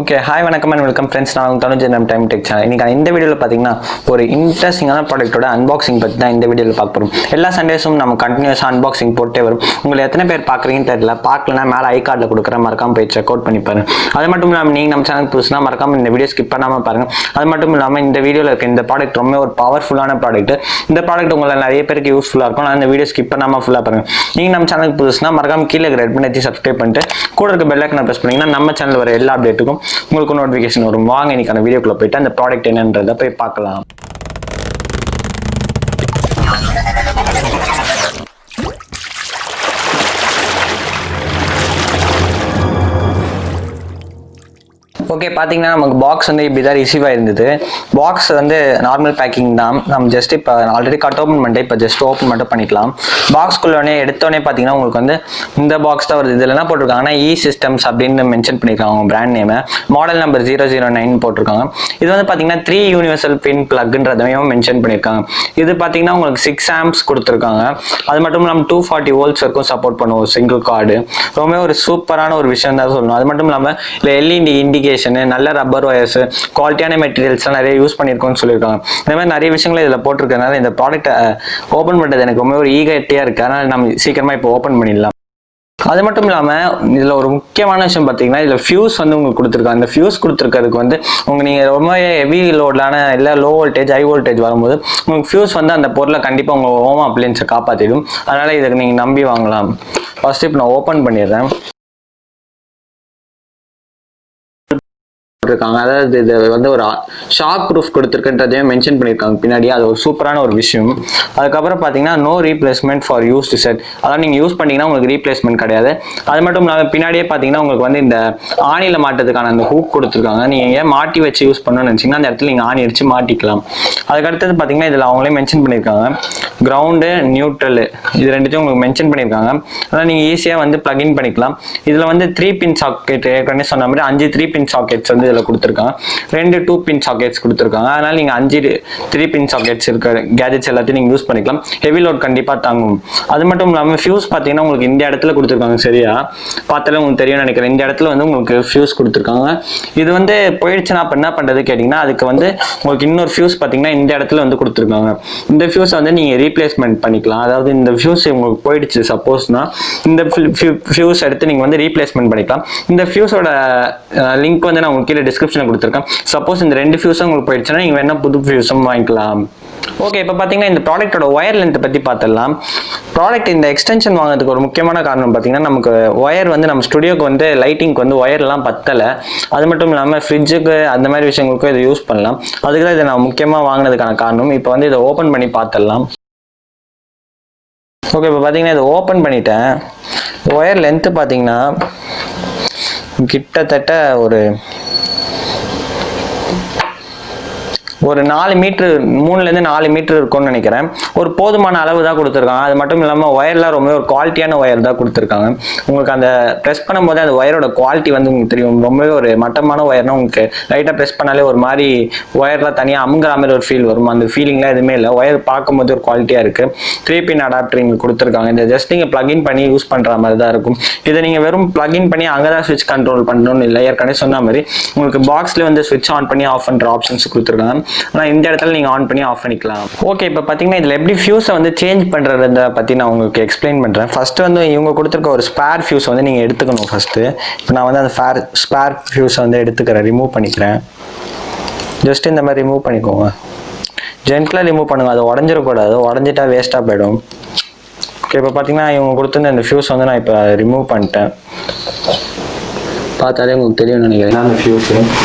Okay hi வணக்கம் and welcome friends. நான் உங்கள் Tanuj.M.S டைம் டெக் சேனல். இன்றைக்கி இந்த வீடியோவில் பார்த்தீங்கன்னா ஒரு இன்ட்ரெஸ்டிங்கான ப்ராடக்ட்டோட அன்பாக்சிங் பற்றி தான் இந்த வீடியோவில் பார்க்க போகிறோம். எல்லா சண்டேஸும் நம்ம கண்டினியூஸாக அன்பாக்சிங் போட்டே வரும். உங்களை எத்தனை பேர் பார்க்குறீங்கன்னு தெரியல, பார்க்கலன்னா மேலே ஐ கார்டில் கொடுக்குற மறக்காம போய் செக் அவுட் பண்ணி பாருங்க. அது மட்டும் இல்லாமல் நீங்கள் நம்ம சேனல் புதுசுனா மறக்காம இந்த வீடியோ ஸ்கிப் பண்ணாமல் பாருங்கள். அது மட்டும் இல்லாமல் இந்த வீடியோவில் இருக்க இந்த ப்ராடக்ட் ரொம்ப ஒரு பவர்ஃபுல்லான ப்ராடக்ட். இந்த ப்ராடக்ட் உங்களை நிறைய பேருக்கு யூஸ்ஃபுல்லாக இருக்கும். நான் இந்த வீடியோ ஸ்கிப் பண்ணாமல் ஃபுல்லாக பாருங்கள். நீங்கள் நம்ம சேனலுக்கு புதுசுனா மறக்காம கீழே ரெட் பண்ணி சப்ஸ்கிரைப் பண்ணிட்டு கூட இருக்க பெல் ஐக்கனை ப்ரெஸ் பண்ணிங்கன்னா நம்ம சேனல் வர எல்லா அப்டேட்டுக்கும் உங்களுக்கு நோட்டிஃபிகேஷன் வரும். வாங்க இன்னைக்கான வீடியோக்குள்ள போயிட்டு அந்த ப்ராடக்ட் என்னன்றதை போய் பார்க்கலாம். ஓகே, பார்த்தீங்கன்னா நமக்கு பாக்ஸ் வந்து இப்படி தான் ரிசீவ் ஆயிருந்தது. பாக்ஸ் வந்து நார்மல் பேக்கிங் தான். நம்ம ஜஸ்ட் இப்போ ஆல்ரெடி கட் ஓப்பன் பண்ணிட்டு இப்போ ஜஸ்ட் ஓப்பன் மட்டும் பண்ணிக்கலாம். பாக்ஸ்குள்ளே எடுத்தோடனே பார்த்தீங்கன்னா உங்களுக்கு வந்து இந்த பாக்ஸ் தான் வருது. இதில் என்ன போட்டிருக்காங்கன்னா சிஸ்டம்ஸ் அப்படின்னு மென்ஷன் பண்ணியிருக்காங்க. அவங்க பிராண்ட் நேம் மாடல் நம்பர் 009 போட்டிருக்காங்க. இது வந்து பார்த்தீங்கன்னா 3 யூனிவர்சல் பின் பிளக்ன்றதையும் மென்ஷன் பண்ணியிருக்காங்க. இது பார்த்தீங்கன்னா உங்களுக்கு 6 ஆம்ப்ஸ் கொடுத்துருக்காங்க. அது மட்டும் இல்லாமல் 240 வோல்ட்ஸ் வரைக்கும் சப்போர்ட் பண்ணுவோம் சிங்கிள் கார்டு. ரொம்ப ஒரு சூப்பரான ஒரு விஷயம் தான் சொல்லணும். அது மட்டும் இல்லாமல் இல்லை எல்இடி இண்டிகேஷன், நல்ல ரப்பர் ஒயர்ஸ், குவாலிட்டியான மெட்டீரியல்ஸ் நிறைய யூஸ் பண்ணியிருக்கோம்னு சொல்லியிருக்காங்க. இந்த மாதிரி நிறைய விஷயங்கள் இதில் போட்டிருக்கனால இந்த ப்ராடக்ட் ஓப்பன் பண்ணுறது எனக்கு ரொம்ப ஒரு ஈகர்ட்டியாக இருக்குது. அதனால் நம்ம சீக்கிரமாக இப்போ ஓப்பன் பண்ணிடலாம். அது மட்டும் இல்லாமல் இதில் ஒரு முக்கியமான விஷயம் பார்த்தீங்கன்னா இதில் ஃபியூஸ் வந்து உங்களுக்கு கொடுத்துருக்காங்க. இந்த ஃபியூஸ் கொடுத்துருக்கிறதுக்கு வந்து நீங்கள் ரொம்ப ஹெவி லோடான இல்லை லோ வோல்டேஜ் ஹை வோல்டேஜ் வரும்போது உங்களுக்கு ஃபியூஸ் வந்து அந்த பொருளை கண்டிப்பாக உங்கள் ஹோம் அப்ளையன்ஸை காப்பாற்றிடும். அதனால் இதை நீங்கள் நம்பி வாங்கலாம். ஃபர்ஸ்ட் இப்போ நான் ஓப்பன் பண்ணிடுறேன். அதாவது இது வந்து ஒரு ஷாக் ப்ரூஃப் கொடுத்துருக்குன்றதையும் மென்ஷன் பண்ணியிருக்காங்க பின்னாடி. அது ஒரு சூப்பரான ஒரு விஷயம். அதுக்கப்புறம் பார்த்தீங்கன்னா no replacement for use to set. அதாவது நீங்கள் யூஸ் பண்ணிங்கன்னா உங்களுக்கு ரீப்ளேஸ்மெண்ட் கிடையாது. அது மட்டும் இல்லாமல் பின்னாடியே பார்த்தீங்கன்னா உங்களுக்கு வந்து இந்த ஆணியில் மாட்டுறதுக்கான அந்த ஹூக் கொடுத்துருக்காங்க. நீங்கள் ஏன் மாட்டி வச்சு யூஸ் பண்ணணும்னு நினச்சிங்கன்னா அந்த இடத்துல நீங்கள் ஆணி அடிச்சு மாட்டிக்கலாம். அதுக்கடுத்தது பார்த்தீங்கன்னா இதில் அவங்களே மென்ஷன் பண்ணியிருக்காங்க கிரவுண்டு நியூட்ரல் இது ரெண்டுத்தையும் உங்களுக்கு மென்ஷன் பண்ணியிருக்காங்க. அதனால் நீங்கள் ஈஸியாக வந்து பிளக்இன் பண்ணிக்கலாம். இதில் வந்து 3 பின் சாக்கெட் ஏற்கனவே சொன்ன மாதிரி 5 3 பின் சாக்கெட்ஸ் வந்து கொடுத்துருக்காங்க. 2 2 பின் சாக்கெட்ஸ் கொடுத்துருக்காங்க. அதனால நீங்க 5 3 பின் சாக்கெட்ஸ் இருக்க கேஜெட்ஸ் எல்லாத்தையும் நீங்க யூஸ் பண்ணிக்கலாம். ஹெவி லோட் கண்டிப்பா தாங்கும். அது மட்டும் இல்லாமல் ஃபியூஸ் பார்த்தீங்கன்னா உங்களுக்கு இந்த இடத்துல கொடுத்துருக்காங்க. சரியா பார்த்தாலே உங்களுக்கு தெரியும் நினைக்கிறேன். இந்த இடத்துல வந்து உங்களுக்கு ஃபியூஸ் கொடுத்துருக்காங்க. இது வந்து போயிடுச்சுன்னா அப்ப என்ன பண்றது கேட்டீங்கன்னா அதுக்கு வந்து உங்களுக்கு இன்னொரு ஃபியூஸ் பார்த்தீங்கன்னா இந்த இடத்துல வந்து கொடுத்துருக்காங்க. இந்த ஃபியூஸ் வந்து நீங்க ரீப்ளேஸ்மெண்ட் பண்ணிக்கலாம். அதாவது இந்த ஃபியூஸ் உங்களுக்கு போயிடுச்சு சப்போஸ்னா இந்த ஃபியூஸ் எடுத்து நீங்க வந்து ரீப்ளேஸ்மெண்ட் பண்ணிக்கலாம். இந்த ஃபியூஸோட லிங்க் வந்து நான் உங்களுக்கு கீழே டிஸ்கிரிப்ஷன்ல கொடுத்துருக்கேன். சப்போஸ் இந்த 2 ஃபியூஸும் உங்களுக்கு போயிடுச்சுன்னா நீங்க வேணா புது ஃபியூஸும் வாங்கிக்கலாம். ஓகே, இப்போ பார்த்தீங்கன்னா இந்த ப்ராடக்டோட ஒயர் லென்த் பற்றி பார்த்துடலாம். ப்ராடக்ட் இந்த எக்ஸ்டென்ஷன் வாங்குறதுக்கு ஒரு முக்கியமான காரணம் பார்த்தீங்கன்னா நமக்கு ஒயர் வந்து நம்ம ஸ்டுடியோக்கு வந்து லைட்டிங்க்கு வந்து ஒயர்லாம் பத்தலை. அது மட்டும் இல்லாமல் ஃப்ரிட்ஜுக்கு அந்த மாதிரி விஷயங்களுக்கும் இதை யூஸ் பண்ணலாம். அதுக்கு தான் இதை நான் முக்கியமாக வாங்கினதுக்கான காரணம். இப்போ வந்து இதை ஓப்பன் பண்ணி பார்த்துடலாம். ஓகே, இப்போ பார்த்தீங்கன்னா இதை ஓப்பன் பண்ணிட்டேன். ஒயர் லென்த்து பார்த்தீங்கன்னா கிட்டத்தட்ட ஒரு 4 மீட்டர் 3லேருந்து 4 மீட்டர் இருக்கும்னு நினைக்கிறேன். ஒரு போதுமான அளவு தான் கொடுத்துருக்காங்க. அது மட்டும் இல்லாமல் ஒயர்லாம் ரொம்ப ஒரு குவாலிட்டியான ஒயர் தான் கொடுத்துருக்காங்க. உங்களுக்கு அந்த ப்ரெஸ் பண்ணும்போது அந்த ஒயரோட குவாலிட்டி வந்து உங்களுக்கு தெரியும். ரொம்பவே ஒரு மட்டமான ஒயர்னா உங்களுக்கு லைட்டாக ப்ரெஸ் பண்ணாலே ஒரு மாதிரி ஒயர்லாம் தனியாக அமுங்குற மாதிரி ஒரு ஃபீல் வரும். அந்த ஃபீலிங்லாம் எதுவுமே இல்லை. ஒயர் பார்க்கும்போது ஒரு குவாலிட்டியாக இருக்குது. 3 பின் அடாப்டர் இங்கே கொடுத்துருக்காங்க. இந்த ஜஸ்ட் நீங்கள் பிளக்இன் பண்ணி யூஸ் பண்ணுற மாதிரி தான் இருக்கும். இதை நீங்கள் வெறும் பிளக்இன் பண்ணி அங்கே தான் ஸ்விட்ச் கண்ட்ரோல் பண்ணணும்னு இல்லை. ஏற்கனவே சொன்ன மாதிரி உங்களுக்கு பாக்ஸ்லேயே வந்து ஸ்விட்ச் ஆன் பண்ணி ஆஃப் பண்ணுற ஆப்ஷன்ஸ் கொடுத்துருக்காங்க. ஆனால் இந்த இடத்துல நீங்கள் ஆன் பண்ணி ஆஃப் பண்ணிக்கலாம். ஓகே, இப்போ பார்த்தீங்கன்னா இதில் எப்படி ஃபியூஸை வந்து சேஞ்ச் பண்ணுறத பற்றி நான் உங்களுக்கு எக்ஸ்பிளைன் பண்ணுறேன். ஃபஸ்ட்டு வந்து இவங்க கொடுத்துருக்க ஒரு ஸ்பேர் ஃபியூஸ் வந்து நீங்கள் எடுத்துக்கணும். ஃபஸ்ட்டு இப்போ நான் வந்து அந்த ஸ்பேர் ஃபியூஸை வந்து எடுத்துக்கிறேன், ரிமூவ் பண்ணிக்கிறேன். ஜஸ்ட் இந்த மாதிரி ரிமூவ் பண்ணிக்கோங்க. ஜென்டலாக ரிமூவ் பண்ணுங்கள். அது உடஞ்சிடக்கூடாது. உடஞ்சிட்டா வேஸ்ட்டாக போயிடும். ஓகே, இப்போ பார்த்தீங்கன்னா இவங்க கொடுத்துருந்த இந்த ஃபியூஸ் வந்து நான் இப்போ ரிமூவ் பண்ணிட்டேன். பார்த்தாலே உங்களுக்கு தெரியும் நினைக்கிறேன் அந்த ஃபியூஸு.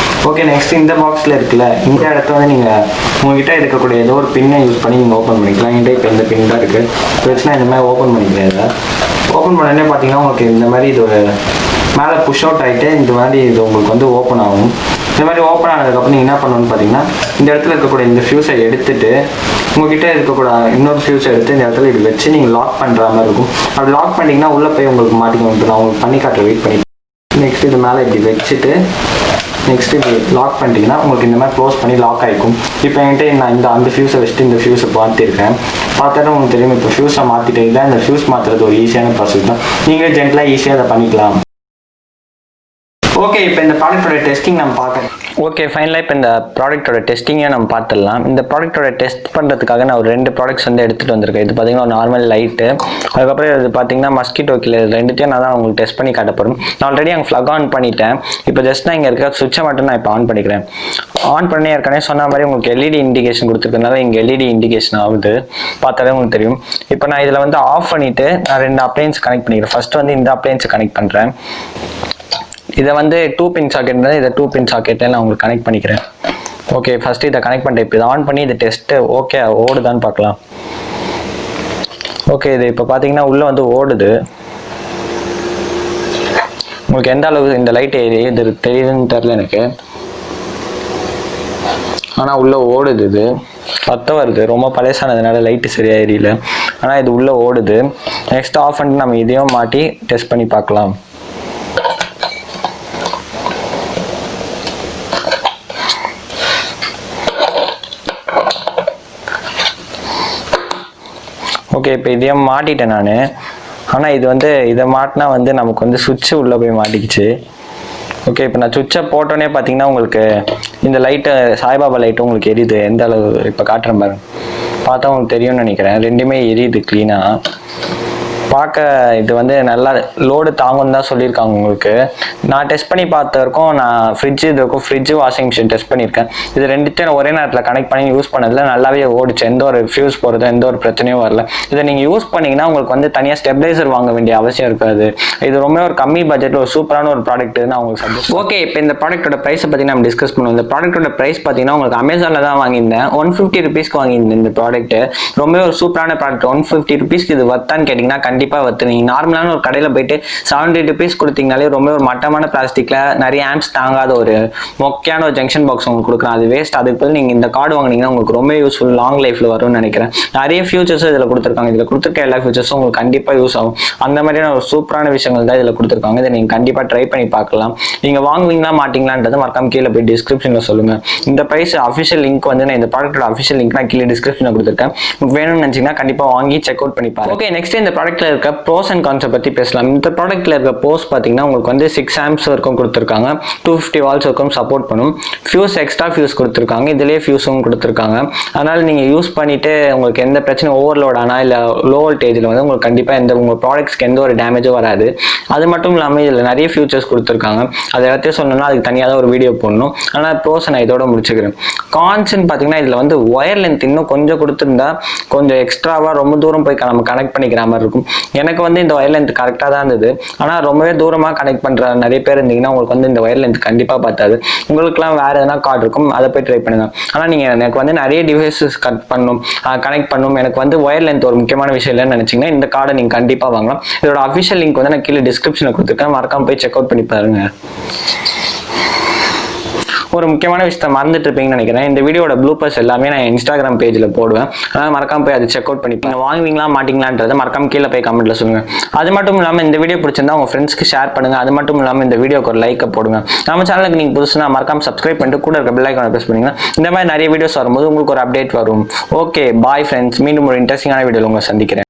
ஓகே, நெக்ஸ்ட் இந்த பாக்ஸில் இருக்குல்ல இந்த இடத்த வந்து நீங்கள் உங்ககிட்ட இருக்கக்கூடிய ஏதோ ஒரு பின்னை யூஸ் பண்ணி நீங்கள் ஓப்பன் பண்ணிக்கலாம். என்கிட்ட இப்போ இந்த பின் தான் இருக்குது. பிரச்சனை இந்த மாதிரி ஓப்பன் பண்ணிக்கிறேன். இதை ஓப்பன் பண்ணனே பார்த்தீங்கன்னா உங்களுக்கு இந்த மாதிரி இது ஒரு மேலே புஷ் அவுட் ஆகிட்டு இந்த மாதிரி இது உங்களுக்கு வந்து ஓப்பன் ஆகும். இந்த மாதிரி ஓப்பன் ஆனதுக்கப்புறம் நீங்கள் என்ன பண்ணணும்னு பார்த்தீங்கன்னா இந்த இடத்துல இருக்கக்கூடிய இந்த ஃபியூஸை எடுத்துட்டு உங்ககிட்ட இருக்கக்கூட இன்னொரு ஃபியூஸை எடுத்து இந்த இடத்துல இப்படி வச்சு நீங்கள் லாக் பண்ணுற மாதிரி இருக்கும். அப்படி லாக் பண்ணிங்கன்னா உள்ளே போய் உங்களுக்கு மாட்டிக்கணும். நான் உங்களுக்கு பண்ணி காட்டுற வெயிட் பண்ணி நெக்ஸ்ட் இது மேலே இப்படி வச்சுட்டு நெக்ஸ்ட் இப்படி லாக் பண்ணிட்டீங்கன்னா உங்களுக்கு இந்த மாதிரி க்ளோஸ் பண்ணி லாக் ஆகிக்கும். இப்போ என்கிட்ட நான் அந்த ஃபியூஸை வச்சுட்டு இந்த ஃபியூஸை மாற்றிருக்கேன். பார்த்தாலும் உங்களுக்கு தெரியும். இப்போ ஃபியூஸை மாற்றிட்டு இல்லை இந்த ஃபியூஸ் மாற்றுறது ஒரு ஈஸியான ப்ராசஸ் தான். நீங்களே ஜென்டலாக ஈஸியாக அதை பண்ணிக்கலாம். ஓகே, இப்போ இந்த ப்ராடக்ட்டோட டெஸ்டிங் நம்ம பார்க்கலாம். ஓகே ஃபைனலாக இப்போ இந்த ப்ராடக்ட்டோட டெஸ்டிங்கை நம்ம பார்த்துடலாம். இந்த ப்ராடக்ட்டோட டெஸ்ட் பண்ணுறதுக்காக நான் ஒரு 2 ப்ராடக்ட்ஸ் வந்து எடுத்துகிட்டு வந்திருக்கேன். இது பார்த்தீங்கன்னா ஒரு நார்மல் லைட்டு, அதுக்கப்புறம் இது பார்த்தீங்கன்னா மஸ்கிட்டோ கில்லர். ரெண்டுத்தையும் நான் தான் உங்களுக்கு டெஸ்ட் பண்ணி காட்டப்படும். நான் ஆல்ரெடி அங்கே ஃப்ளக் ஆன் பண்ணிட்டேன். இப்போ ஜஸ்ட் நான் இங்கே இருக்க சுவிட்சை மட்டும் நான் இப்போ ஆன் பண்ணிக்கிறேன். ஆன் பண்ணி ஏற்கனவே சொன்ன மாதிரி உங்களுக்கு எல்இடி இண்டிகேஷன் கொடுத்துருக்கனால இங்கே எல்இடி இண்டிகேஷன் ஆகுது, பார்த்தாலே உங்களுக்கு தெரியும். இப்போ நான் இதில் வந்து ஆஃப் பண்ணிவிட்டு நான் 2 அப்ளையன்ஸ் கனெக்ட் பண்ணிக்கிறேன். ஃபர்ஸ்ட் வந்து இந்த அப்ளையன்ஸை கனெக்ட் பண்ணுறேன். இதை வந்து 2 பின் சாக்கெட் இருந்தால் இதை 2 பின் சாக்கெட்டில் நான் உங்களுக்கு கனெக்ட் பண்ணிக்கிறேன். ஓகே ஃபஸ்ட்டு இதை கனெக்ட் பண்ணிட்டேன். இப்போ இதை ஆன் பண்ணி இது டெஸ்ட்டு ஓகே ஓடுதான்னு பார்க்கலாம். ஓகே இது இப்போ பார்த்தீங்கன்னா உள்ளே வந்து ஓடுது. உங்களுக்கு எந்த அளவுக்கு இந்த லைட் இது தெரியுதுன்னு தெரில எனக்கு, ஆனால் உள்ளே ஓடுது. இது சத்தம் வருது, ரொம்ப பழசானதுனால லைட்டு சரியாக எரியல, ஆனால் இது உள்ளே ஓடுது. நெக்ஸ்ட் ஆஃப் பண்ணிட்டு நம்ம இதையும் மாட்டி டெஸ்ட் பண்ணி பார்க்கலாம். ஓகே இப்போ இதையும் மாட்டிட்டேன் நான், ஆனால் இது வந்து இதை மாட்டினா வந்து நமக்கு வந்து சுவிட்சு உள்ளே போய் மாட்டிக்கிச்சு. ஓகே இப்போ நான் சுவிட்சை போட்டோன்னே பார்த்தீங்கன்னா உங்களுக்கு இந்த லைட்டு சாய்பாபா லைட்டு உங்களுக்கு எரியுது. எந்த அளவு இப்போ காட்டுறேன் பாருங்க, பார்த்தா உங்களுக்கு தெரியும்னு நினைக்கிறேன். ரெண்டுமே எரியுது க்ளீனாக. பார்க்க இது வந்து நல்லா லோடு தாங்குன்னு தான் சொல்லியிருக்காங்க உங்களுக்கு. நான் டெஸ்ட் பண்ணி பார்த்த வரைக்கும் நான் ஃப்ரிட்ஜு இது இருக்கும், ஃப்ரிட்ஜு வாஷிங் மிஷின் டெஸ்ட் பண்ணியிருக்கேன். இது ரெண்டுத்தையும் ஒரே நேரத்தில் கனெக்ட் பண்ணி யூஸ் பண்ணதில் நல்லாவே ஓடிச்சு. எந்த ஒரு ஃபியூஸ் போகிறதோ எந்த ஒரு பிரச்சனையும் வரல. இதை நீங்கள் யூஸ் பண்ணிங்கன்னா உங்களுக்கு வந்து தனியாக ஸ்டெபிளைசர் வாங்க வேண்டிய அவசியம் இருக்காது. இது ரொம்ப ஒரு கம்மி பட்ஜெட்டில் ஒரு சூப்பரான ஒரு ப்ராடக்ட் நான் உங்களுக்கு சஜஸ்ட். ஓகே இப்போ இந்த ப்ராடக்ட்டோட ப்ரைஸை பற்றி நம்ம டிஸ்கஸ் பண்ணுவோம். இந்த ப்ராடக்ட்டோட ப்ரைஸ் பார்த்தீங்கன்னா உங்களுக்கு அமேசானில் தான் வாங்கியிருந்தேன். 150 ருபீஸ்க்கு வாங்கியிருந்தேன். இந்த ப்ராடக்ட்டு ரொம்ப ஒரு சூப்பரான ப்ராடக்ட். 150 ருபீஸ்க்கு இது வர்த்தான்னு கேட்டிங்கன்னா கண்டிப்பாக வர்த்து. நீங்கள் நார்மலான ஒரு கடையில் போயிட்டு 70 ருபீஸ் கொடுத்தீங்கனாலே ரொம்ப ஒரு மட்டமான பிளாஸ்டிக்ல நிறைய ஆம்ப்ஸ் தாங்காத ஒரு மொக்கையான ஒரு ஜங்ஷன் பாக்ஸ் உங்களுக்கு கொடுக்குறேன். அது வேஸ்ட். அதுக்கு பதில் நீங்கள் இந்த கார்டு வாங்கினீங்கன்னா உங்களுக்கு ரொம்ப யூஸ்ஃபுல், லாங் லைஃப்ல வரும்னு நினைக்கிறேன். நிறைய ஃபியூச்சர்ஸும் இதில் கொடுத்துருக்காங்க. இதில் கொடுத்துருக்க எல்லா ஃபியூச்சர்ஸும் உங்களுக்கு கண்டிப்பாக யூஸ் ஆகும். அந்த மாதிரியான ஒரு சூப்பரான விஷயங்கள் தான் இதில் கொடுத்துருக்காங்க. இதை நீங்கள் கண்டிப்பாக ட்ரை பண்ணி பார்க்கலாம். நீங்கள் வாங்குவீங்களா மாட்டீங்களான்றது மறக்காம கீழே போய் டிஸ்கிரிப்ஷனில் சொல்லுங்கள். இந்த ப்ரைஸ் அஃபிஷியல் லிங்க் வந்து நான் இந்த ப்ராடக்ட்டோட அஃபிஷியல் லிங்க் நான் கீழே டிஸ்கிரிப்ஷனில் கொடுத்துருக்கேன். உங்களுக்கு வேணும்னு நினச்சிங்கன்னா கண்டிப்பாக வாங்கி செக் அவுட் பண்ணி பாருங்க. ஓகே நெக்ஸ்ட் இந்த ப்ராடக்ட்டில் இருக்க ப்ரோஸ் அண்ட் கான்ஸை பற்றி பேசலாம். இந்த ப்ராடக்ட்டில் இருக்க போஸ் பார்த்தீங்கன்னா உங்களுக்கு வந்து 6 ஆம்ப்ஸ் வரைக்கும் கொடுத்துருக்காங்க. 250 வால்ஸ் வரைக்கும் சப்போர்ட் பண்ணும். ஃபியூஸ் எக்ஸ்ட்ரா ஃபியூஸ் கொடுத்துருக்காங்க. இதுலேயே ஃபியூஸும் கொடுத்துருக்காங்க. அதனால் நீங்கள் யூஸ் பண்ணிவிட்டு உங்களுக்கு எந்த பிரச்சனை ஓவர்லோட் ஆனால் இல்லை லோ வோல்டேஜில் வந்து உங்களுக்கு கண்டிப்பாக உங்கள் ப்ராடக்ட்ஸ்க்கு எந்த ஒரு டேமேஜும் வராது. அது மட்டும் இல்லாமல் இதில் நிறைய ஃபியூச்சர்ஸ் கொடுத்துருக்காங்க. அதை எல்லாத்தையும் சொன்னோம்னா அதுக்கு தனியாக தான் ஒரு வீடியோ போடணும். ஆனால் ப்ரோஸ் நான் இதோட முடிச்சுக்கிறேன். கான்ஸ்ன்னு பார்த்தீங்கன்னா இதில் வந்து ஒயர் லென்த் இன்னும் கொஞ்சம் கொடுத்துருந்தா கொஞ்சம் எக்ஸ்ட்ராவாக ரொம்ப தூரம் போய் நம்ம கனெக்ட் பண்ணிக்கிற மாதிரி இருக்கும். எனக்கு வந்து இந்த ஒயர் லென்த் கரெக்டாக தான் இருந்தது. ஆனால் ரொம்பவே தூரமாக கனெக்ட் பண்ணுற நிறைய பேர் இருந்தீங்கன்னா உங்களுக்கு வந்து இந்த ஒயர் லென்த் கண்டிப்பாக பார்த்தாது. உங்களுக்குலாம் வேறு எதனா கார்டு இருக்கும், அதை போய் ட்ரை பண்ணுங்க. ஆனால் நீங்கள் எனக்கு வந்து நிறைய டிவைசஸ் கனெக்ட் பண்ணணும், எனக்கு வந்து ஒயர் லென்த் ஒரு முக்கியமான விஷயம் இல்லைன்னு நினச்சிங்கன்னா இந்த கார்டை நீங்கள் கண்டிப்பாக வாங்கலாம். இதோட அஃபிஷியல் லிங்க் வந்து நான் கீழே டிஸ்கிரிப்ஷனில் கொடுத்துருக்கேன். மறக்காம போய் செக் அவுட் பண்ணி பாருங்க. ஒரு முக்கியமான விஷயத்தை மறந்துட்டு இருப்பீங்கன்னு நினைக்கிறேன். இந்த வீடியோட ப்ளூபர்ஸ் எல்லாமே நான் இன்ஸ்டாகிராம் பேஜில் போடுவேன். அதனால் மறக்காம போய் அதை செக் அவுட் பண்ணிப்பீங்க. வாங்குவீங்களா மாட்டீங்களான்றதை மறக்காம கீழே போய் கமெண்ட்ல சொல்லுங்க. அது மட்டும் இல்லாமல் இந்த வீடியோ பிடிச்சிருந்தா உங்கள் ஃப்ரெண்ட்ஸ்க்கு ஷேர் பண்ணுங்க. அது மட்டும் இல்லாமல் இந்த வீடியோக்கு ஒரு லைக்கை போடுங்க. நம்ம சேனலுக்கு நீங்கள் புதுசுனா மறக்காம சப்ஸ்கிரைப் பண்ணிட்டு கூட இருக்க பெல் ஐகானை ப்ரெஸ் பண்ணுங்க. இந்த மாதிரி நிறைய வீடியோஸ் வரும்போது உங்களுக்கு ஒரு அப்டேட் வரும். ஓகே பாய் ஃப்ரெண்ட்ஸ், மீண்டும் ஒரு இன்ட்ரெஸ்டிங்கான வீடியோவில் உங்களை சந்திக்கிறேன்.